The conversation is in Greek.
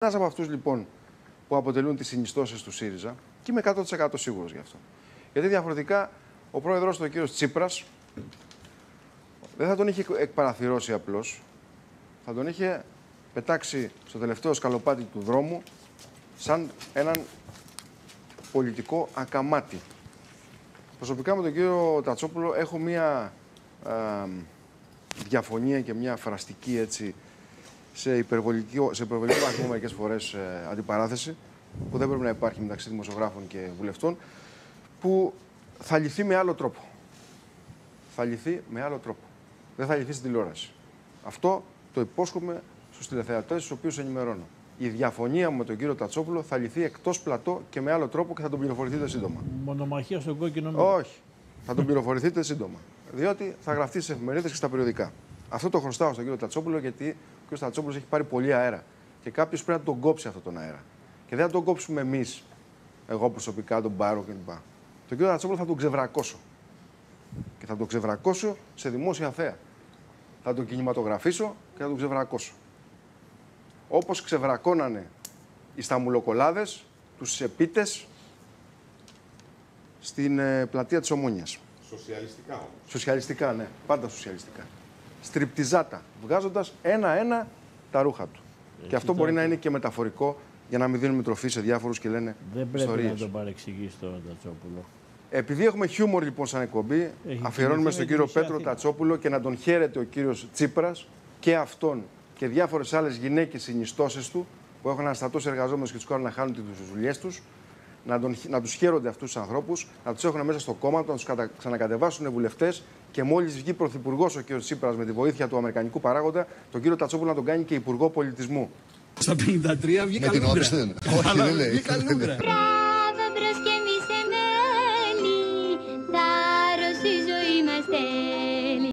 Ένας από αυτούς λοιπόν που αποτελούν τις συνιστώσεις του ΣΥΡΙΖΑ, και είμαι 100% σίγουρος γι' αυτό. Γιατί διαφορετικά ο πρόεδρος του, ο κύριος Τσίπρας, δεν θα τον είχε εκπαραθυρώσει απλώς, θα τον είχε πετάξει στο τελευταίο σκαλοπάτι του δρόμου σαν έναν πολιτικό ακαμάτι. Προσωπικά με τον κύριο Τατσόπουλο έχω μία διαφωνία και μία φραστική έτσι, σε υπερβολικό βαθμό μερικές φορές αντιπαράθεση που δεν πρέπει να υπάρχει μεταξύ δημοσιογράφων και βουλευτών, που θα λυθεί με άλλο τρόπο. Θα λυθεί με άλλο τρόπο. Δεν θα λυθεί στην τηλεόραση. Αυτό το υπόσχομαι στους τηλεθεατές, τους οποίους ενημερώνω. Η διαφωνία μου με τον κύριο Τατσόπουλο θα λυθεί εκτός πλατό και με άλλο τρόπο και θα τον πληροφορηθείτε σύντομα. Μονομαχία στον κόκκινο μήκο. Όχι. Θα τον πληροφορηθείτε σύντομα. Διότι θα γραφτεί στις εφημερίδες και στα περιοδικά. Αυτό το χρωστάω στον κύριο Τατσόπουλο, γιατί ο κύριος Τατσόπουλος έχει πάρει πολύ αέρα. Και κάποιος πρέπει να τον κόψει αυτόν τον αέρα. Και δεν θα τον κόψουμε εμείς, εγώ προσωπικά, τον πάρω κλπ. Τον κύριο Τατσόπουλο θα τον ξεβρακώσω. Και θα τον ξεβρακώσω σε δημόσια θέα. Θα τον κινηματογραφήσω και θα τον ξεβρακώσω. Όπως ξεβρακώνανε οι σταμουλοκολάδες, τους επίτες στην πλατεία της Ομόνιας. Σοσιαλιστικά όμως. Σοσιαλιστικά, ναι. Πάντα σοσιαλιστικά. Στριπτιζάτα, βγάζοντας ένα-ένα τα ρούχα του. Και αυτό μπορεί να είναι και μεταφορικό για να μην δίνουμε τροφή σε διάφορους και λένε δεν πρέπει ιστορίες. να τον παρεξηγήσει τον Τατσόπουλο. Επειδή έχουμε χιούμορ λοιπόν σαν εκπομπή, αφιερώνουμε στον κύριο Πέτρο Τατσόπουλο και να τον χαίρεται ο κύριος Τσίπρας και αυτόν και διάφορες άλλες γυναίκες συνιστώσεις του που έχουν αναστατώσει εργαζόμενους και τους κάνουν να χάνουν τις δουλειές τους, να τους χαίρονται αυτούς τους ανθρώπους, να τους έχουν μέσα στο κόμμα, να τους ξανακατεβάσουν βουλευτές και μόλις βγει πρωθυπουργός ο κύριος Τσίπρας με τη βοήθεια του αμερικανικού παράγοντα, τον κύριο Τατσόπουλο να τον κάνει και υπουργό πολιτισμού. Στα 53 βγήκα λούγκρα. Όχι, δεν λέει.